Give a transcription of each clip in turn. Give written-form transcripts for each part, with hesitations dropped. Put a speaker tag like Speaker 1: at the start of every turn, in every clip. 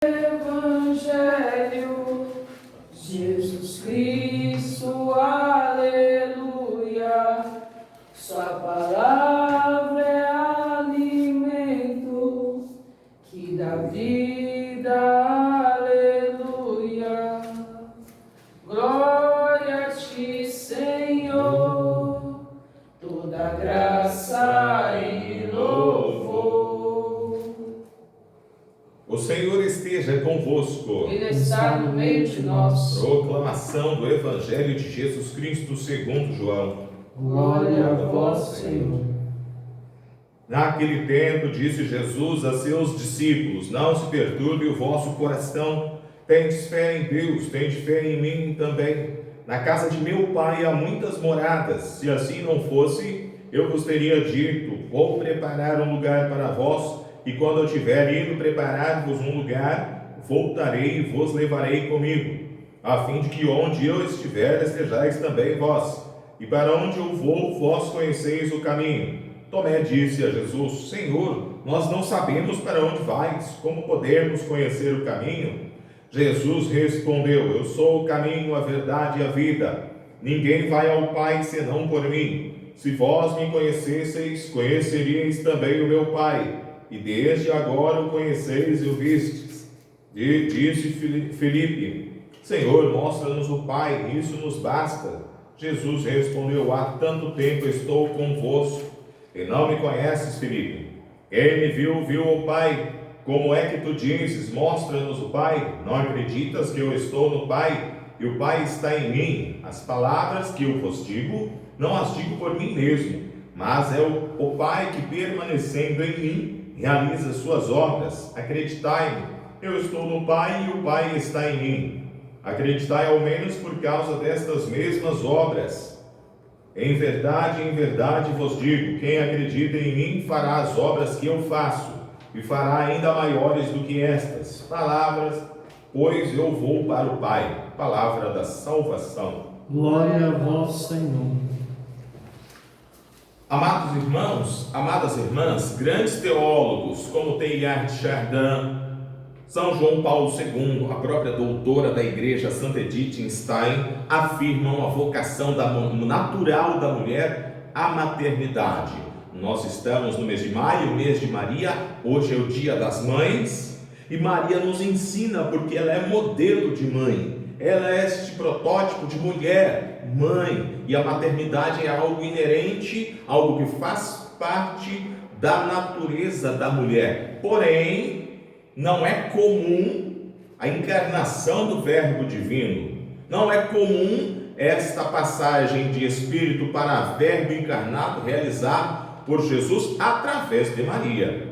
Speaker 1: Evangelho, Jesus Cristo, aleluia. Sua palavra é alimento que dá vida, aleluia. Glória a ti, Senhor, toda graça e louvor.
Speaker 2: O Senhor esteja convosco.
Speaker 1: Ele está no meio de nós.
Speaker 2: Proclamação do Evangelho de Jesus Cristo segundo João.
Speaker 1: Glória a vós, Senhor.
Speaker 2: Naquele tempo disse Jesus a seus discípulos: não se perturbe o vosso coração. Tendes fé em Deus, tendes fé em mim também. Na casa de meu Pai há muitas moradas. Se assim não fosse, eu vos teria dito: vou preparar um lugar para vós. E quando eu tiver ido preparar-vos um lugar, voltarei e vos levarei comigo, a fim de que onde eu estiver, estejais também vós. E para onde eu vou, vós conheceis o caminho. Tomé disse a Jesus: Senhor, nós não sabemos para onde vais, como podemos conhecer o caminho? Jesus respondeu: Eu sou o caminho, a verdade e a vida. Ninguém vai ao Pai senão por mim. Se vós me conhecesseis, conheceríeis também o meu Pai. E desde agora o conheceis e o vistes. E disse Filipe: Senhor, mostra-nos o Pai, isso nos basta. Jesus respondeu: há tanto tempo estou convosco, e não me conheces, Filipe? Quem me viu, viu o Pai. Como é que tu dizes: mostra-nos o Pai? Não acreditas que eu estou no Pai, e o Pai está em mim? As palavras que eu vos digo, não as digo por mim mesmo, mas é o Pai que, permanecendo em mim, realiza suas obras. Acreditai-me, eu estou no Pai e o Pai está em mim. Acreditai ao menos por causa destas mesmas obras. Em verdade vos digo: quem acredita em mim fará as obras que eu faço, e fará ainda maiores do que estas. Palavras, pois eu vou para o Pai. Palavra da salvação.
Speaker 3: Glória a vós, Senhor.
Speaker 2: Amados irmãos, amadas irmãs, grandes teólogos como Teilhard de Chardin, São João Paulo II, a própria doutora da Igreja Santa Edith Stein, afirmam a vocação natural da mulher à maternidade. Nós estamos no mês de maio, o mês de Maria. Hoje é o dia das mães, e Maria nos ensina porque ela é modelo de mãe. Ela é este protótipo de mulher, mãe, e a maternidade é algo inerente, algo que faz parte da natureza da mulher. Porém, não é comum a encarnação do Verbo Divino. Não é comum esta passagem de Espírito para Verbo encarnado realizado por Jesus através de Maria.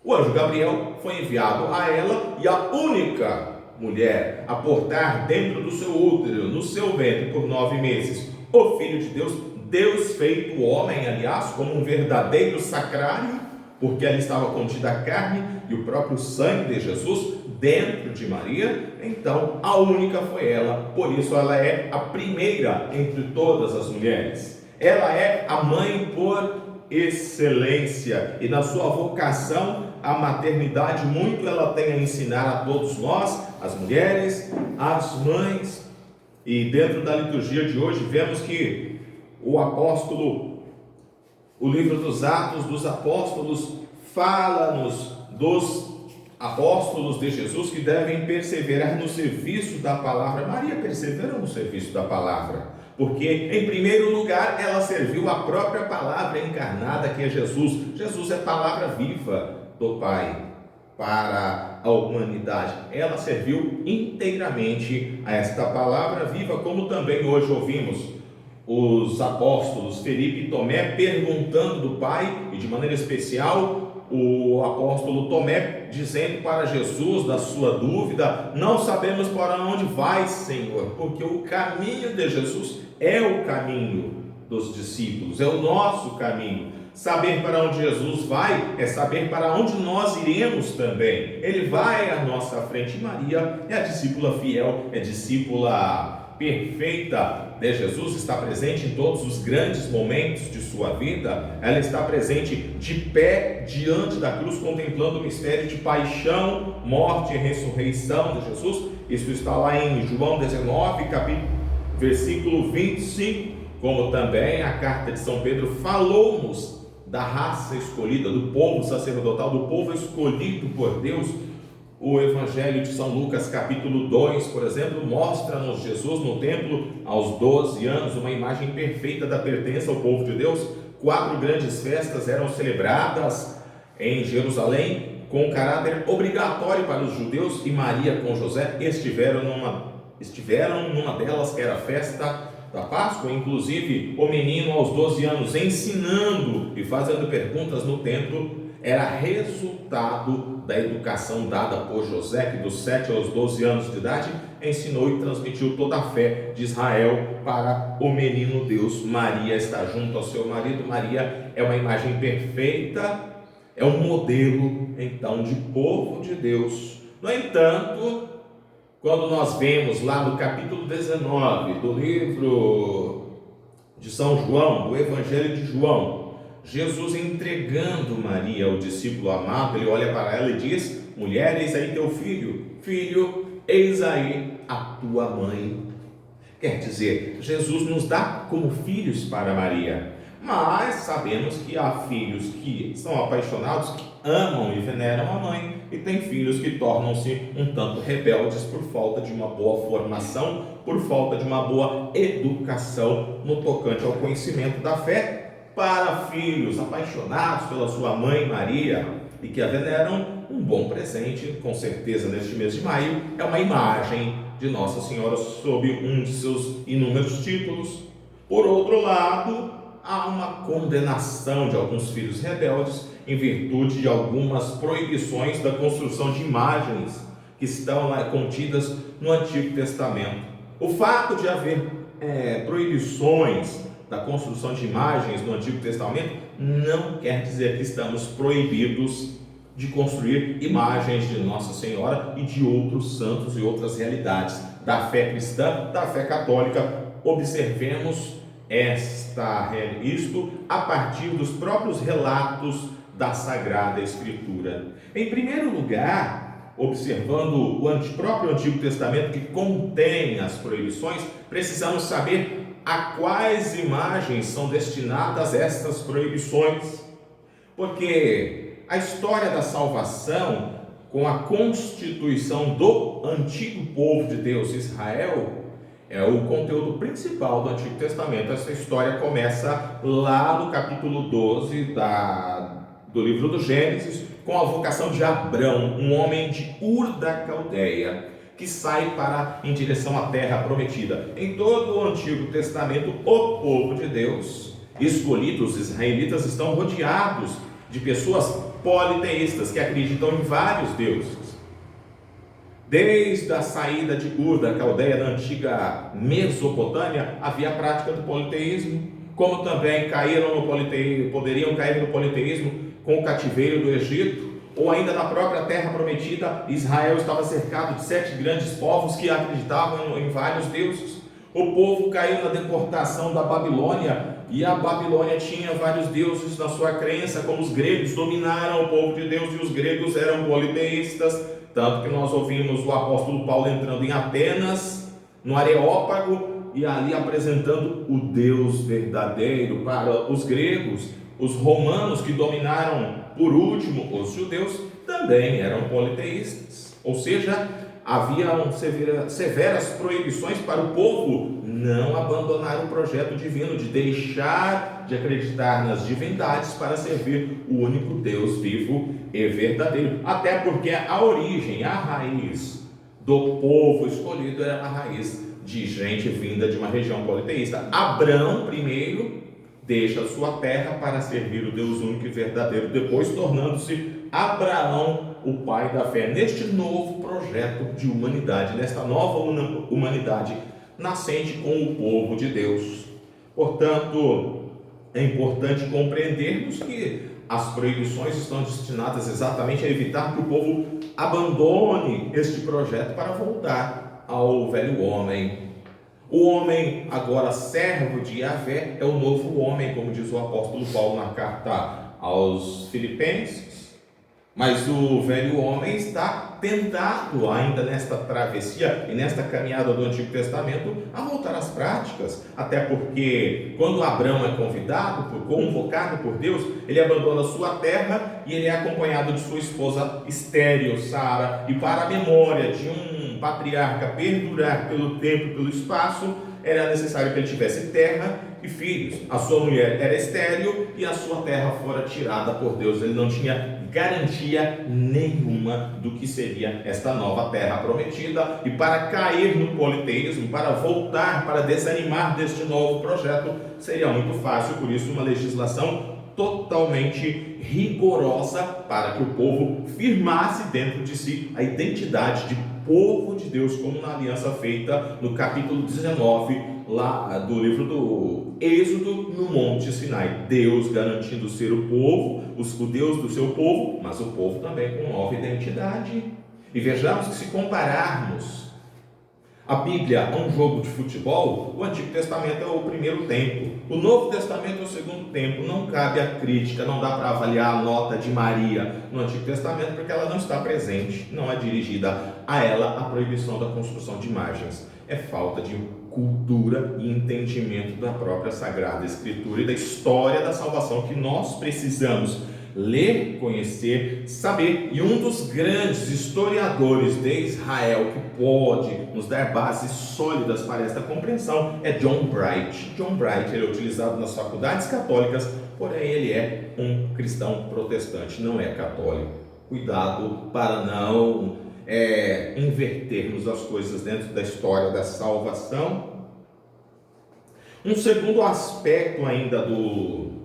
Speaker 2: O anjo Gabriel foi enviado a ela, e a única mulher a portar dentro do seu útero, no seu ventre, por 9 meses, o Filho de Deus, Deus feito homem, aliás, como um verdadeiro sacrário, porque ali estava contida a carne e o próprio sangue de Jesus dentro de Maria. Então, a única foi ela, por isso ela é a primeira entre todas as mulheres. Ela é a mãe por excelência, e na sua vocação à maternidade, muito ela tem a ensinar a todos nós, as mulheres, as mães. E dentro da liturgia de hoje vemos que o livro dos Atos dos Apóstolos fala-nos dos apóstolos de Jesus que devem perseverar no serviço da palavra. Maria perseverou no serviço da palavra, porque em primeiro lugar ela serviu a própria palavra encarnada, que é Jesus. Jesus é palavra viva do Pai para a humanidade. Ela serviu inteiramente a esta palavra viva, como também hoje ouvimos os apóstolos Felipe e Tomé perguntando do Pai, e de maneira especial o apóstolo Tomé dizendo para Jesus da sua dúvida: não sabemos para onde vais, Senhor, porque o caminho de Jesus é o caminho dos discípulos, é o nosso caminho. Saber para onde Jesus vai é saber para onde nós iremos também. Ele vai à nossa frente. E Maria é a discípula fiel, é discípula perfeita de Jesus está presente em todos os grandes momentos de sua vida. Ela está presente de pé diante da cruz, contemplando o mistério de paixão, morte e ressurreição de Jesus. Isso está lá em João 19, versículo 25, como também a carta de São Pedro falou-nos da raça escolhida, do povo sacerdotal, do povo escolhido por Deus. O Evangelho de São Lucas, capítulo 2, por exemplo, mostra-nos Jesus no templo aos 12 anos, uma imagem perfeita da pertença ao povo de Deus. 4 grandes festas eram celebradas em Jerusalém, com caráter obrigatório para os judeus, e Maria com José estiveram numa delas, que era a festa da Páscoa. Inclusive, o menino aos 12 anos ensinando e fazendo perguntas no templo era resultado da educação dada por José, que dos 7 aos 12 anos de idade ensinou e transmitiu toda a fé de Israel para o menino Deus. Maria está junto ao seu marido. Maria é uma imagem perfeita, é um modelo então de povo de Deus. No entanto, quando nós vemos lá no capítulo 19 do livro de São João, do Evangelho de João, Jesus entregando Maria ao discípulo amado, ele olha para ela e diz: mulher, eis aí teu filho, filho, eis aí a tua mãe. Quer dizer, Jesus nos dá como filhos para Maria, mas sabemos que há filhos que são apaixonados, que amam e veneram a mãe, e tem filhos que tornam-se um tanto rebeldes por falta de uma boa formação, por falta de uma boa educação no tocante ao conhecimento da fé. Para filhos apaixonados pela sua mãe Maria e que a veneram, um bom presente, com certeza, neste mês de maio, é uma imagem de Nossa Senhora sob um de seus inúmeros títulos. Por outro lado, há uma condenação de alguns filhos rebeldes em virtude de algumas proibições da construção de imagens que estão lá contidas no Antigo Testamento. O fato de haver proibições da construção de imagens no Antigo Testamento não quer dizer que estamos proibidos de construir imagens de Nossa Senhora e de outros santos e outras realidades da fé cristã, da fé católica. Observemos isto a partir dos próprios relatos da Sagrada Escritura. Em primeiro lugar, observando o próprio Antigo Testamento, que contém as proibições, precisamos saber a quais imagens são destinadas estas proibições, porque a história da salvação, com a constituição do antigo povo de Deus, Israel, é o conteúdo principal do Antigo Testamento. Essa história começa lá no capítulo 12 do livro do Gênesis, com a vocação de Abrão, um homem de Ur da Caldeia, que sai em direção à terra prometida. Em todo o Antigo Testamento, o povo de Deus escolhido, os israelitas, estão rodeados de pessoas politeístas que acreditam em vários deuses. Desde a saída de Ur da Caldeia, na antiga Mesopotâmia, havia a prática do politeísmo, como também poderiam cair no politeísmo com o cativeiro do Egito, ou ainda na própria terra prometida. Israel estava cercado de 7 grandes povos que acreditavam em vários deuses. O povo caiu na deportação da Babilônia, e a Babilônia tinha vários deuses na sua crença, como os gregos dominaram o povo de Deus, e os gregos eram politeístas, tanto que nós ouvimos o apóstolo Paulo entrando em Atenas, no Areópago, e ali apresentando o Deus verdadeiro para os gregos. Os romanos, que dominaram por último os judeus, também eram politeístas, ou seja, haviam severas proibições para o povo não abandonar o projeto divino, de deixar de acreditar nas divindades para servir o único Deus vivo e verdadeiro, até porque a origem, a raiz do povo escolhido era a raiz de gente vinda de uma região politeísta. Abrão primeiro deixa sua terra para servir o Deus único e verdadeiro, depois tornando-se Abraão o pai da fé, neste novo projeto de humanidade, nesta nova humanidade nascente com o povo de Deus. Portanto, é importante compreendermos que as proibições estão destinadas exatamente a evitar que o povo abandone este projeto para voltar ao velho homem. O homem, agora servo de Yahvé, é o novo homem, como diz o apóstolo Paulo na carta aos Filipenses. Mas o velho homem está tentado ainda nesta travessia e nesta caminhada do Antigo Testamento a voltar às práticas, até porque quando Abraão é convocado por Deus, ele abandona sua terra e ele é acompanhado de sua esposa estéril, Sara, e para a memória de um patriarca perdurar pelo tempo e pelo espaço, era necessário que ele tivesse terra e filhos. A sua mulher era estéril e a sua terra fora tirada por Deus. Ele não tinha garantia nenhuma do que seria esta nova terra prometida, e para cair no politeísmo, para voltar, para desanimar deste novo projeto, seria muito fácil. Por isso, uma legislação totalmente rigorosa para que o povo firmasse dentro de si a identidade de povo de Deus, como na aliança feita no capítulo 19 lá do livro do Êxodo, no Monte Sinai. Deus garantindo ser o povo, o Deus do seu povo, mas o povo também com nova identidade. E vejamos que, se compararmos a Bíblia a um jogo de futebol, o Antigo Testamento é o primeiro tempo, o Novo Testamento é o segundo tempo. Não cabe a crítica, não dá para avaliar a nota de Maria no Antigo Testamento, porque ela não está presente, não é dirigida a ela a proibição da construção de imagens. É falta de cultura e entendimento da própria Sagrada Escritura e da história da salvação que nós precisamos ler, conhecer, saber. E um dos grandes historiadores de Israel que pode nos dar bases sólidas para esta compreensão é John Bright. John Bright, ele é utilizado nas faculdades católicas, porém ele é um cristão protestante, não é católico. Cuidado para não invertermos as coisas dentro da história da salvação. Um segundo aspecto ainda do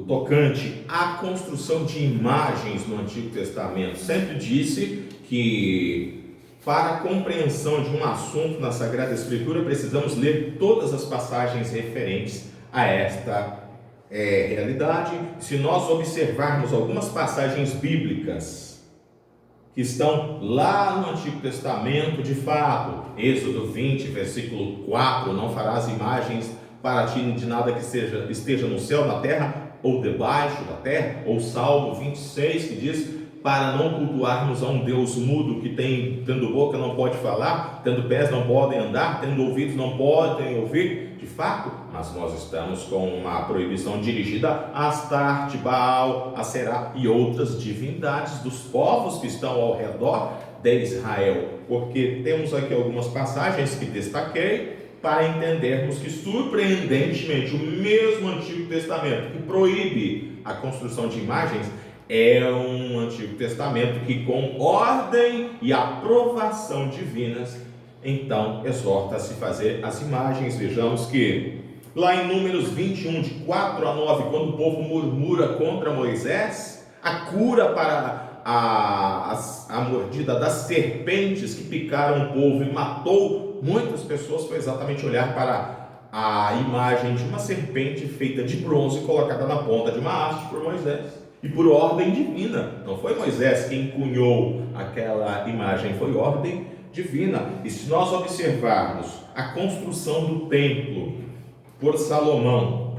Speaker 2: tocante à construção de imagens no Antigo Testamento. Sempre disse que para a compreensão de um assunto na Sagrada Escritura precisamos ler todas as passagens referentes a esta realidade. Se nós observarmos algumas passagens bíblicas que estão lá no Antigo Testamento, de fato, Êxodo 20, versículo 4, não farás imagens para ti de nada que esteja no céu, na terra ou debaixo da terra, ou Salmo 26, que diz para não cultuarmos a um Deus mudo, que tendo boca não pode falar, tendo pés não podem andar, tendo ouvidos não podem ouvir. De fato, mas nós estamos com uma proibição dirigida a Astarte, Baal, Aserá e outras divindades dos povos que estão ao redor de Israel, porque temos aqui algumas passagens que destaquei para entendermos que, surpreendentemente, o mesmo Antigo Testamento que proíbe a construção de imagens é um Antigo Testamento que, com ordem e aprovação divinas, então exorta a se fazer as imagens. Vejamos que lá em Números 21, de 4 a 9, quando o povo murmura contra Moisés, a cura para a mordida das serpentes que picaram o povo e matou muitas pessoas foi exatamente olhar para a imagem de uma serpente feita de bronze colocada na ponta de uma haste por Moisés. E por ordem divina, não foi Moisés quem cunhou aquela imagem, foi ordem divina. E se nós observarmos a construção do templo por Salomão,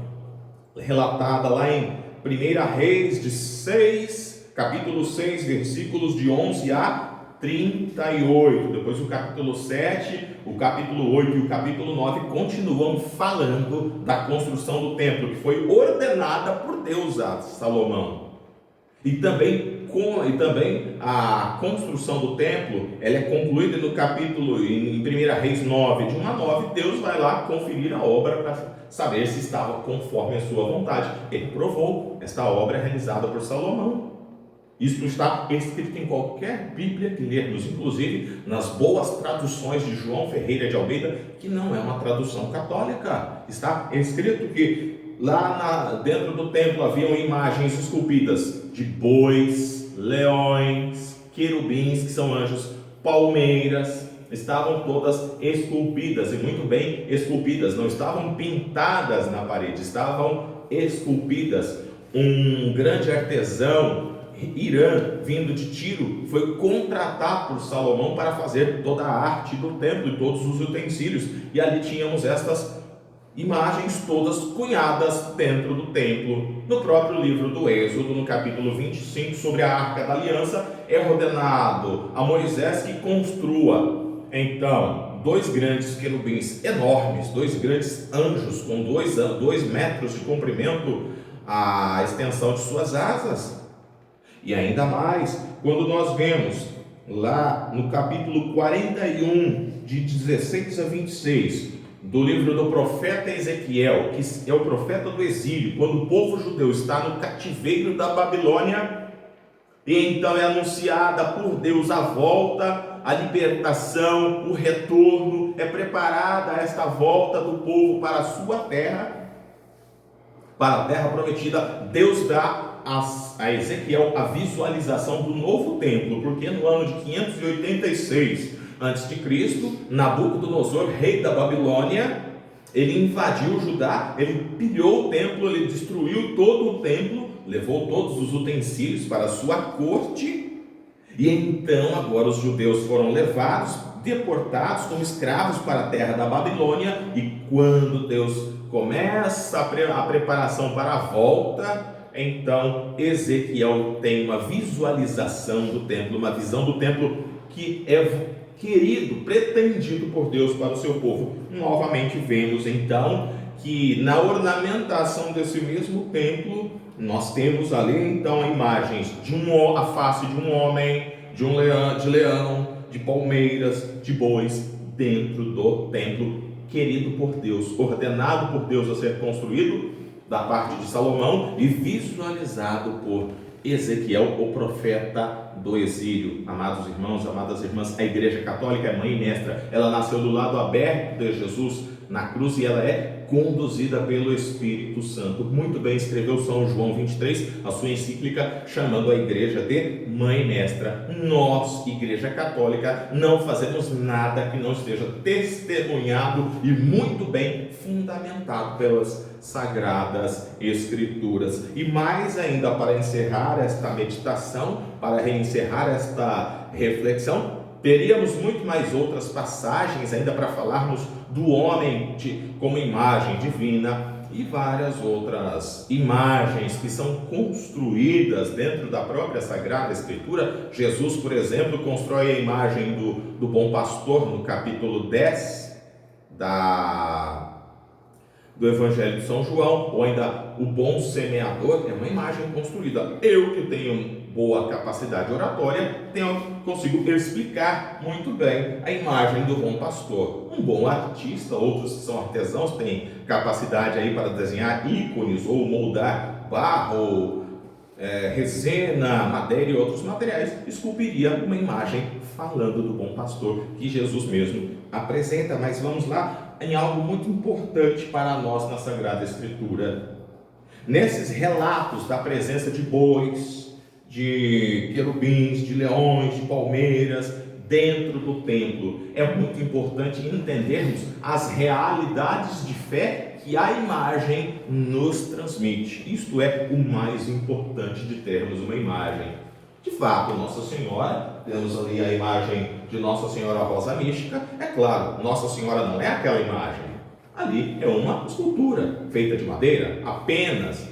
Speaker 2: relatada lá em 1 Reis de 6, capítulo 6, versículos de 11 a 38, depois o capítulo 7, o capítulo 8 e o capítulo 9 continuam falando da construção do templo, que foi ordenada por Deus a Salomão. E também a construção do templo, ela é concluída no capítulo, em 1 Reis 9, de 1 a 9, Deus vai lá conferir a obra para saber se estava conforme a sua vontade. Ele provou esta obra realizada por Salomão. Isso está escrito em qualquer Bíblia que lermos, inclusive nas boas traduções de João Ferreira de Almeida, que não é uma tradução católica. Está escrito que lá dentro do templo haviam imagens esculpidas de bois, leões, querubins, que são anjos, palmeiras, estavam todas esculpidas, e muito bem esculpidas, não estavam pintadas na parede, estavam esculpidas. Um grande artesão, Irã, vindo de Tiro, foi contratado por Salomão para fazer toda a arte do templo e todos os utensílios. E ali tínhamos estas imagens todas cunhadas dentro do templo. No próprio livro do Êxodo, no capítulo 25, sobre a Arca da Aliança, é ordenado a Moisés que construa, então, 2 grandes querubins enormes, 2 grandes anjos com 2 metros de comprimento, a extensão de suas asas. E ainda mais, quando nós vemos lá no capítulo 41, de 16 a 26, do livro do profeta Ezequiel, que é o profeta do exílio, quando o povo judeu está no cativeiro da Babilônia, e então é anunciada por Deus a volta, a libertação, o retorno, é preparada esta volta do povo para a sua terra, para a terra prometida. Deus dá a Ezequiel a visualização do novo templo, porque no ano de 586 a.C., Nabucodonosor, rei da Babilônia, ele invadiu Judá, ele pilhou o templo, ele destruiu todo o templo, levou todos os utensílios para a sua corte, e então agora os judeus foram levados, deportados como escravos para a terra da Babilônia. E quando Deus começa a preparação para a volta, então Ezequiel tem uma visualização do templo, uma visão do templo que é querido, pretendido por Deus para o seu povo. Novamente vemos então que na ornamentação desse mesmo templo nós temos ali então imagens de a face de um homem, de um leão, de palmeiras, de bois, dentro do templo querido por Deus, ordenado por Deus a ser construído da parte de Salomão e visualizado por Ezequiel, o profeta do exílio. Amados irmãos, amadas irmãs, a Igreja Católica é mãe e mestra. Ela nasceu do lado aberto de Jesus na cruz e ela é conduzida pelo Espírito Santo. Muito bem escreveu São João 23, a sua encíclica, chamando a Igreja de mãe e mestra. Nós, Igreja Católica, não fazemos nada que não esteja testemunhado e muito bem fundamentado pelas Sagradas Escrituras. E mais ainda, para encerrar esta meditação, para reencerrar esta reflexão, teríamos muito mais outras passagens ainda para falarmos do homem como imagem divina e várias outras imagens que são construídas dentro da própria Sagrada Escritura. Jesus, por exemplo, constrói a imagem do bom pastor no capítulo 10 do Evangelho de São João, ou ainda o bom semeador, é uma imagem construída. Eu que tenho boa capacidade oratória, consigo explicar muito bem a imagem do bom pastor. Um bom artista, outros que são artesãos, têm capacidade aí para desenhar ícones ou moldar barro, resina, madeira e outros materiais, esculpiria uma imagem falando do bom pastor que Jesus mesmo apresenta. Mas vamos lá em algo muito importante para nós na Sagrada Escritura. Nesses relatos da presença de bois, de querubins, de leões, de palmeiras dentro do templo, é muito importante entendermos as realidades de fé que a imagem nos transmite. Isto é o mais importante de termos uma imagem. De fato, Nossa Senhora, temos ali a imagem de Nossa Senhora Rosa Mística. É claro, Nossa Senhora não é aquela imagem. Ali é uma escultura feita de madeira apenas.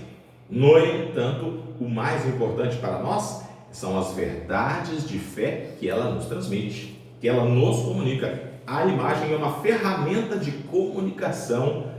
Speaker 2: No entanto, o mais importante para nós são as verdades de fé que ela nos transmite, que ela nos comunica. A imagem é uma ferramenta de comunicação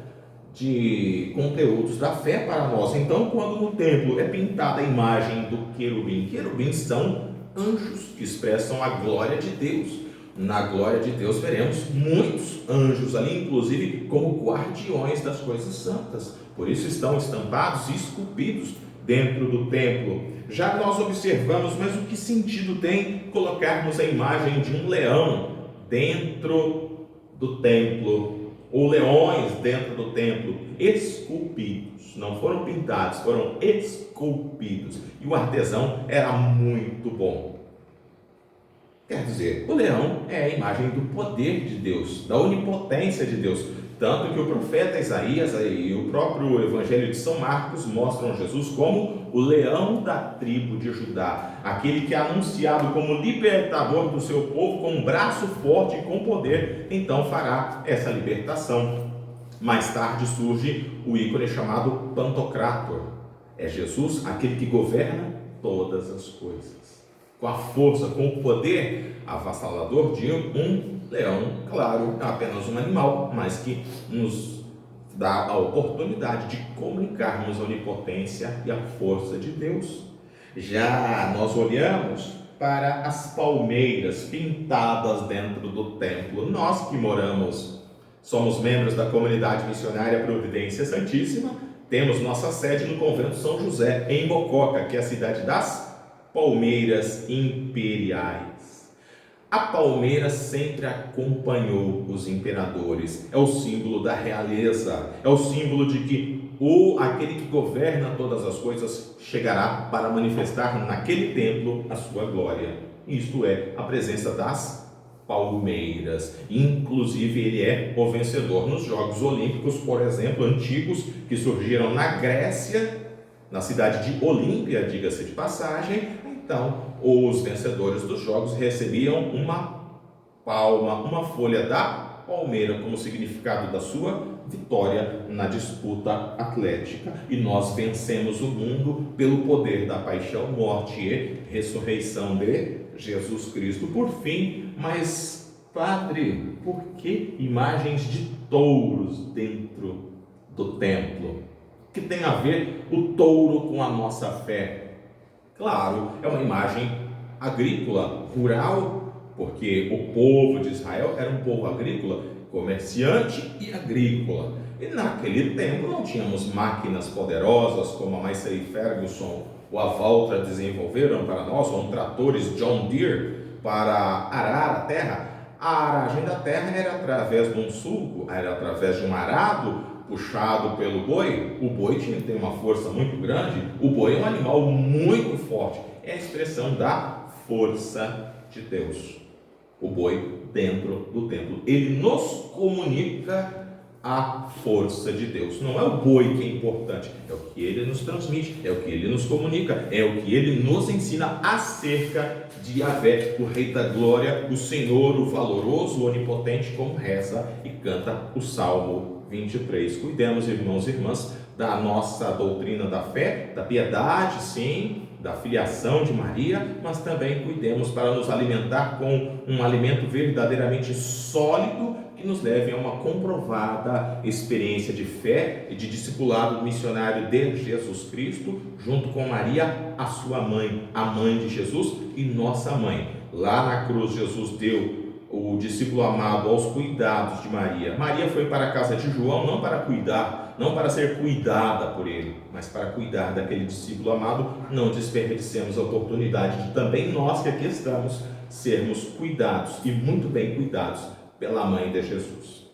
Speaker 2: de conteúdos da fé para nós. Então, quando no templo é pintada a imagem do querubim, querubins são anjos que expressam a glória de Deus. Na glória de Deus veremos muitos anjos ali, inclusive como guardiões das coisas santas. Por isso estão estampados e esculpidos dentro do templo. Já nós observamos, mas o que sentido tem colocarmos a imagem de um leão dentro do templo, ou leões dentro do templo, esculpidos? Não foram pintados, foram esculpidos. E o artesão era muito bom. Quer dizer, o leão é a imagem do poder de Deus, da onipotência de Deus. Tanto que o profeta Isaías e o próprio Evangelho de São Marcos mostram Jesus como o leão da tribo de Judá, aquele que é anunciado como libertador do seu povo, com um braço forte e com poder, então fará essa libertação. Mais tarde surge o ícone chamado Pantocrator. É Jesus aquele que governa todas as coisas, com a força, com o poder avassalador de um leão. Claro, é apenas um animal, mas que nos dá a oportunidade de comunicarmos a onipotência e a força de Deus. Já nós olhamos para as palmeiras pintadas dentro do templo. Nós que somos membros da comunidade missionária Providência Santíssima, temos nossa sede no convento São José, em Mococa, que é a cidade das palmeiras imperiais. A palmeira sempre acompanhou os imperadores, é o símbolo da realeza, é o símbolo de que aquele que governa todas as coisas chegará para manifestar naquele templo a sua glória. Isto é a presença das palmeiras. Inclusive ele é o vencedor nos Jogos Olímpicos, por exemplo, antigos, que surgiram na Grécia, na cidade de Olímpia, diga-se de passagem. Então, os vencedores dos jogos recebiam uma palma, uma folha da palmeira, como significado da sua vitória na disputa atlética. E nós vencemos o mundo pelo poder da paixão, morte e ressurreição de Jesus Cristo. Por fim, mas padre, por que imagens de touros dentro do templo? O que tem a ver o touro com a nossa fé? Claro, é uma imagem agrícola, rural, porque o povo de Israel era um povo agrícola, comerciante e agrícola. E naquele tempo não tínhamos máquinas poderosas como a Massey Ferguson ou a Valtra desenvolveram para nós, ou tratores John Deere para arar a terra. A aragem da terra era através de um sulco, era através de um arado puxado pelo boi. O boi tem uma força muito grande. O boi é um animal muito forte, é a expressão da força de Deus. O boi dentro do templo, ele nos comunica a força de Deus. Não é o boi que é importante, é o que ele nos transmite, é o que ele nos comunica, é o que ele nos ensina acerca de Yahvé, o Rei da Glória, o Senhor, o valoroso, o onipotente, como reza e canta o Salmo 23. Cuidemos, irmãos e irmãs, da nossa doutrina da fé, da piedade, sim, da filiação de Maria, mas também cuidemos para nos alimentar com um alimento verdadeiramente sólido, que nos leve a uma comprovada experiência de fé e de discipulado missionário de Jesus Cristo, junto com Maria, a sua mãe, a mãe de Jesus e nossa mãe. Lá na cruz, Jesus deu o discípulo amado aos cuidados de Maria. Maria foi para a casa de João não para cuidar, não para ser cuidada por ele, mas para cuidar daquele discípulo amado. Não desperdicemos a oportunidade de também nós que aqui estamos sermos cuidados, e muito bem cuidados, pela mãe de Jesus.